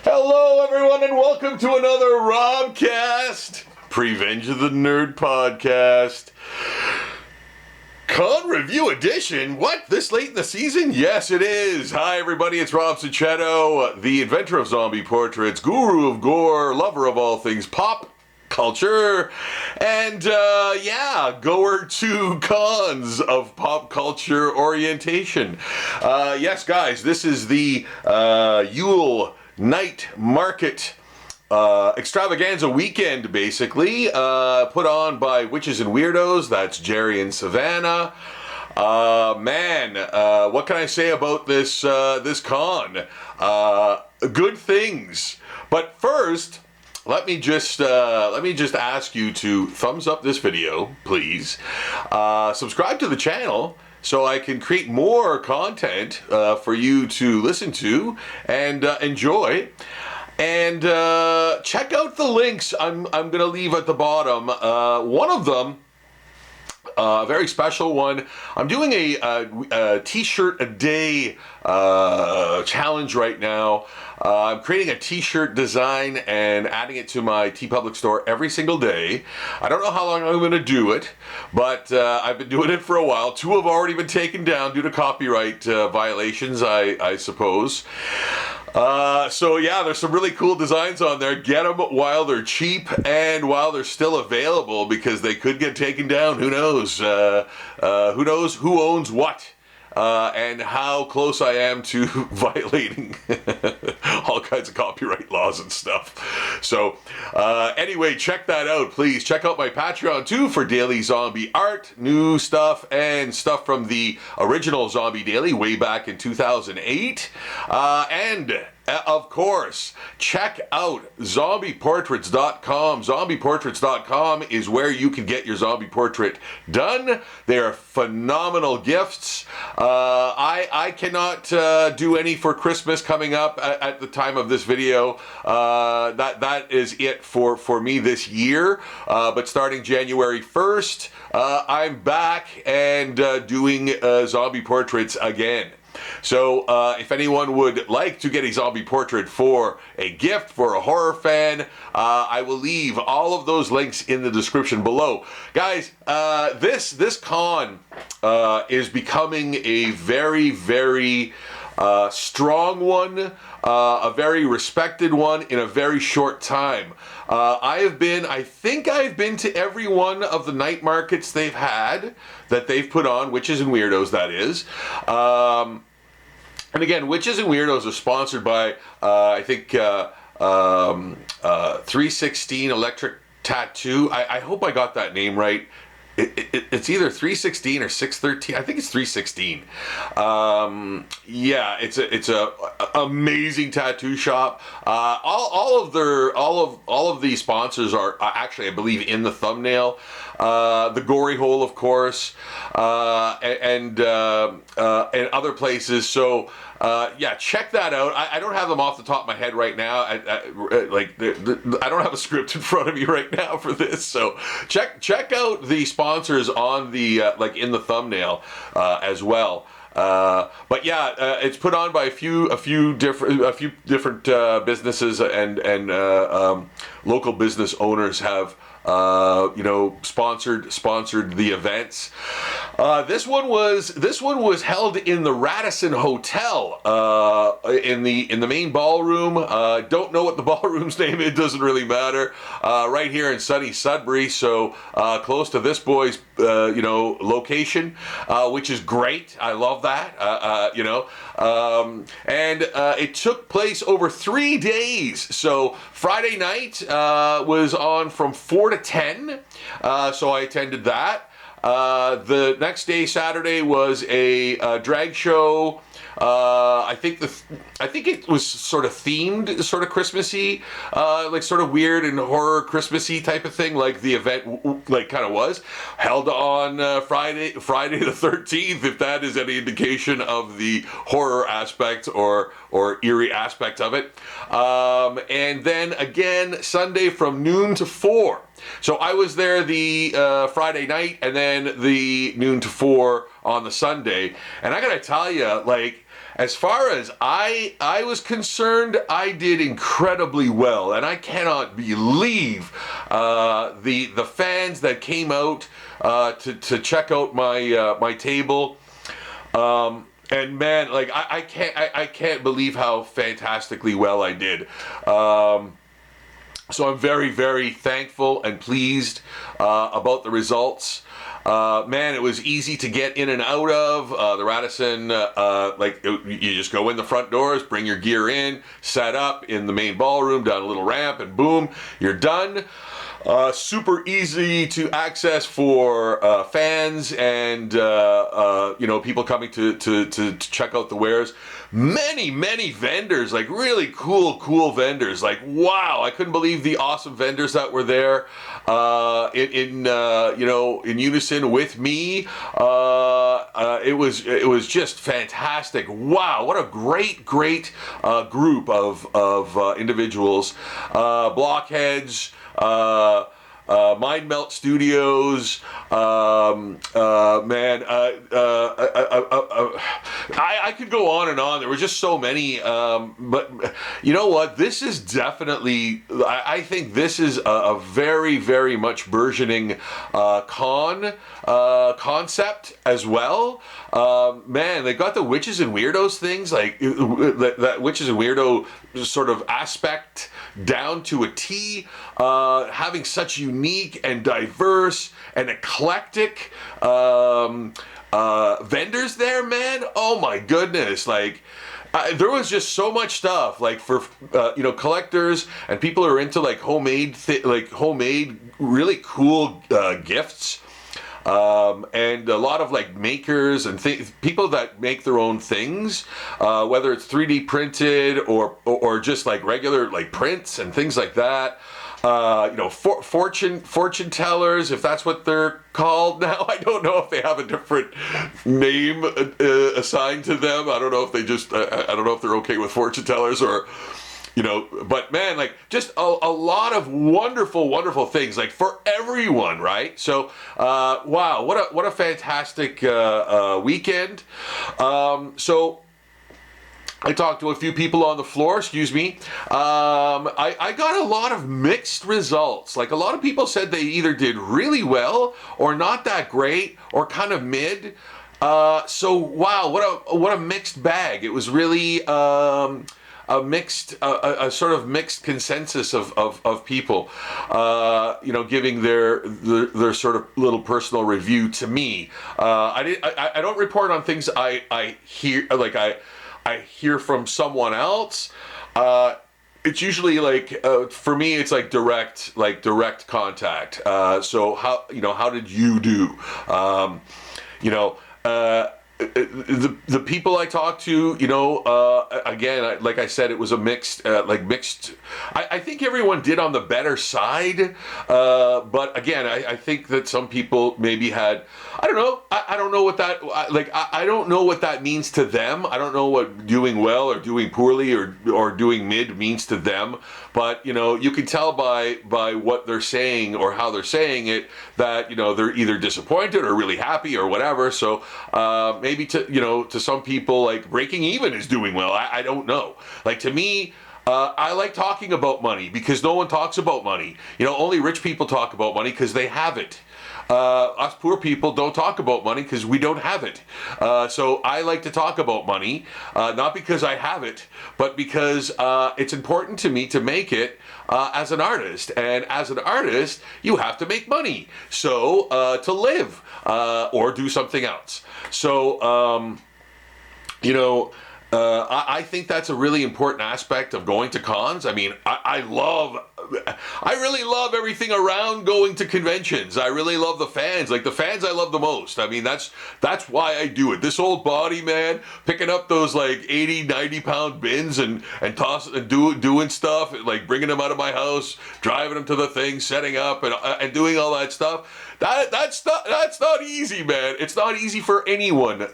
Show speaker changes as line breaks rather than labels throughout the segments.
Hello, everyone, and welcome to another Robcast, Revenge of the Nerd podcast. Con Review Edition? What? This late in the season? Yes, it is. Hi, everybody. It's Rob Cicchetto, the inventor of zombie portraits, guru of gore, lover of all things pop culture, and goer to cons of pop culture orientation. Yes, guys, this is the Yule night market extravaganza weekend, basically, put on by Witches and Weirdos. That's Jerry and Savannah. What can I say about this con? Good things. But first, let me just ask you to thumbs up this video, please. Subscribe to the channel, so I can create more content for you to listen to and enjoy. And check out the links I'm going to leave at the bottom. One of them, a very special one. I'm doing a t-shirt a day challenge right now. I'm creating a t-shirt design and adding it to my TeePublic store every single day. I don't know how long I'm going to do it, but I've been doing it for a while. 2 have already been taken down due to copyright violations, I suppose. So yeah, there's some really cool designs on there. Get them while they're cheap and while they're still available, because they could get taken down. Who knows? Who knows who owns what? And how close I am to violating all kinds of copyright laws and stuff. So anyway, check that out, please. Check out my Patreon too for daily zombie art, new stuff, and stuff from the original Zombie Daily way back in 2008. And of course, check out zombieportraits.com. Zombieportraits.com is where you can get your zombie portrait done. They are phenomenal gifts. I cannot do any for Christmas coming up at the time of this video. That is it for me this year. But starting January 1st, I'm back and doing zombie portraits again. So if anyone would like to get a zombie portrait for a gift for a horror fan, I will leave all of those links in the description below. Guys, this con is becoming a very, very strong one, a very respected one in a very short time. I think I've been to every one of the night markets they've had, that they've put on, Witches and Weirdos, that is. And again, Witches and Weirdos are sponsored by, I think, 316 Electric Tattoo. I hope I got that name right. It's either 316 or 613. I think it's 316. Yeah, it's a amazing tattoo shop. All of the sponsors are actually, I believe, in the thumbnail. The Gory Hole, of course, and other places. So yeah, check that out. I don't have them off the top of my head right now. I don't have a script in front of me right now for this. So check out the sponsors on the in the thumbnail as well. But yeah, it's put on by a few different businesses, and local business owners have sponsored the events. This one was held in the Radisson Hotel, in the main ballroom. Don't know what the ballroom's name is. It doesn't really matter. Right here in sunny Sudbury, so close to this boy's location, which is great. I love that. And it took place over 3 days. So Friday night was on from 4 to 10. So I attended that. The next day, Saturday, was a drag show. I think it was sort of themed, sort of Christmassy, sort of weird and horror Christmassy type of thing, like the event kind of was. Held on Friday the 13th, if that is any indication of the horror aspect or eerie aspect of it. And then again, Sunday from noon to 4. So I was there the Friday night, and then the noon to 4 on the Sunday. And I gotta tell you, as far as I was concerned, I did incredibly well, and I cannot believe the fans that came out to check out my table. And man, like I can't believe how fantastically well I did. So I'm very, very thankful and pleased about the results. Man, it was easy to get in and out of. The Radisson, you just go in the front doors, bring your gear in, set up in the main ballroom, down a little ramp, and boom, you're done. Super easy to access for fans and people coming to check out the wares. Many vendors, like really cool vendors. Like wow, I couldn't believe the awesome vendors that were there in unison with me. It was just fantastic. Wow, what a great group of individuals, blockheads. Mind Melt Studios, I could go on and on. There were just so many, but you know what? This is definitely, I think this is a very much burgeoning concept as well. Man, they got the Witches and Weirdos things, like that Witches and Weirdo sort of aspect down to a T, having such unique and diverse and eclectic vendors there, man. Oh my goodness, like there was just so much stuff, like for collectors and people who are into like homemade really cool gifts. And a lot of like makers and people that make their own things, whether it's 3D printed or just like regular like prints and things like that. Fortune tellers, if that's what they're called now. I don't know if they have a different name assigned to them. I don't know if they just I don't know if they're okay with fortune tellers or. But man, like just a lot of wonderful things, like for everyone, right? So, wow, what a fantastic weekend. So I talked to a few people on the floor, excuse me. I got a lot of mixed results. Like a lot of people said they either did really well or not that great or kind of mid. So wow, what a mixed bag. It was really a sort of mixed consensus of people, giving their sort of little personal review to me. I don't report on things I hear, like I hear from someone else. It's usually like for me, it's like direct contact. So how did you do? The people I talked to, again, like I said, it was a mixed. I think everyone did on the better side, but again, I think that some people maybe had. I don't know. I don't know what that I don't know what that means to them. I don't know what doing well or doing poorly or doing mid means to them. But you can tell by what they're saying or how they're saying it that they're either disappointed or really happy or whatever. So maybe to some people, like breaking even is doing well. I don't know. Like to me, I like talking about money because no one talks about money. Only rich people talk about money because they have it. Us poor people don't talk about money because we don't have it. So I like to talk about money, not because I have it, but because it's important to me to make it as an artist. And as an artist, you have to make money. So to live or do something else. So, I think that's a really important aspect of going to cons. I mean, I really love everything around going to conventions. I really love the fans. Like the fans I love the most. I mean, that's why I do it. This old body, man, picking up those like 80, 90 pound bins and tossing and doing stuff, like bringing them out of my house, driving them to the thing, setting up and doing all that stuff. That's not easy, man. It's not easy for anyone.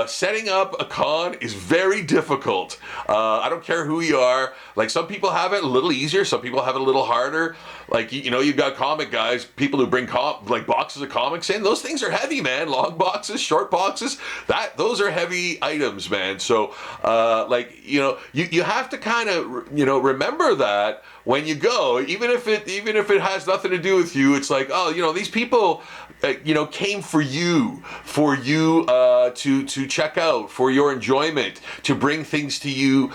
Setting up a con is very difficult. I don't care who you are. Like some people have it a little easier. Some people people have it a little harder. Like, you know, you've got comic guys, people who bring like boxes of comics in. Those things are heavy, man. Long boxes, short boxes. Those are heavy items, man. So, like, you know, you have to kind of, you know, remember that when you go, even if it has nothing to do with you. It's like, oh, you know, these people, you know, came for you to check out, for your enjoyment, to bring things to you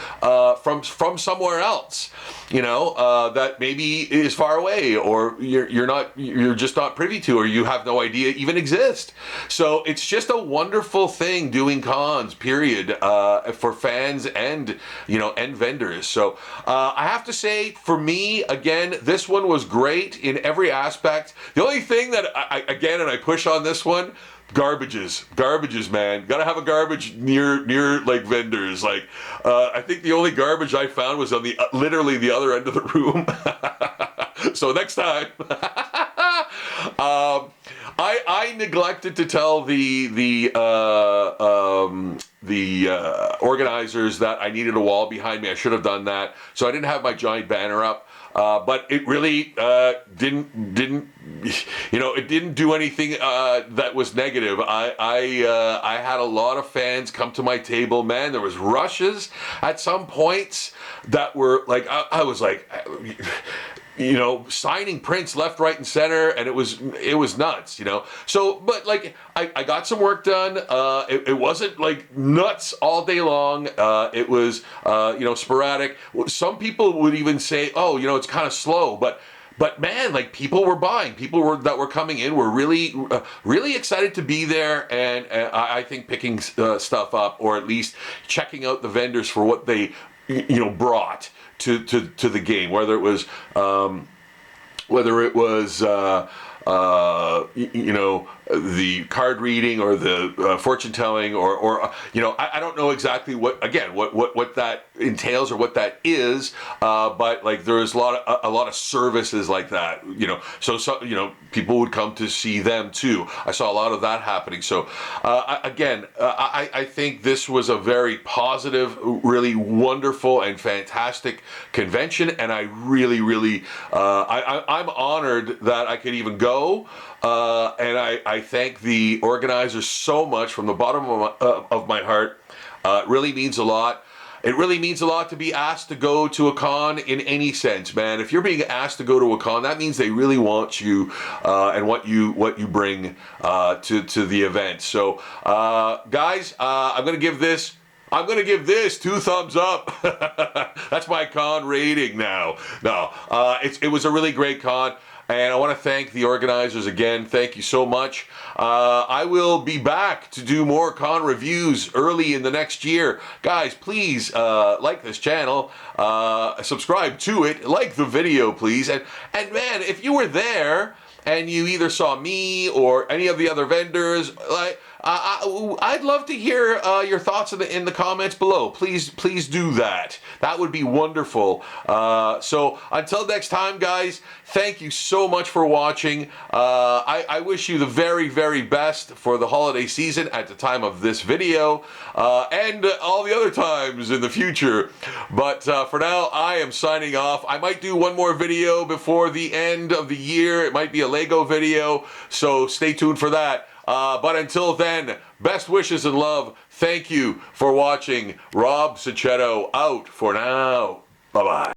from somewhere else, you know, that maybe is far away, or you're just not privy to, or you have no idea even exist. So it's just a wonderful thing doing cons, period, for fans and, you know, and vendors. So I have to say, for me, again, this one was great in every aspect. The only thing that I push on this one, garbages, man. Gotta have a garbage near like vendors. Like, I think the only garbage I found was on the literally the other end of the room. So next time. I neglected to tell the organizers that I needed a wall behind me. I should have done that. So I didn't have my giant banner up. But it really didn't, you know, it didn't do anything that was negative. I had a lot of fans come to my table, man. There was rushes at some points that were like, I was like, you know, signing prints left, right, and center, and it was nuts, you know. So, but like, I got some work done. It wasn't like nuts all day long. It was, you know, sporadic. Some people would even say, oh, you know, it's kind of slow, but man, like, people were buying. That were coming in were really excited to be there, and I think picking stuff up, or at least checking out the vendors for what they, you know, brought to the game, whether it was you know, the card reading, or the fortune telling, or you know, I don't know exactly what that entails or what that is, but like, there's a lot of services like that, you know, so you know, people would come to see them too. I saw a lot of that happening. So I think this was a very positive, really wonderful and fantastic convention, and I really I'm honored that I could even go. And I thank the organizers so much from the bottom of my heart. It really means a lot. It really means a lot to be asked to go to a con in any sense, man. If you're being asked to go to a con, that means they really want you and what you bring to the event. So, guys, I'm gonna give this 2 thumbs up. That's my con rating now. No, it was a really great con. And I want to thank the organizers again. Thank you so much. I will be back to do more con reviews early in the next year. Guys, please like this channel, subscribe to it, like the video, please. And man, if you were there and you either saw me or any of the other vendors, like, I'd love to hear your thoughts in the comments below. Please do that. That would be wonderful. So until next time, guys, thank you so much for watching. I wish you the very, very best for the holiday season at the time of this video, and all the other times in the future. But for now, I am signing off. I might do one more video before the end of the year. It might be a Lego video, so stay tuned for that. But until then, best wishes and love. Thank you for watching. Rob Sachetto out for now. Bye-bye.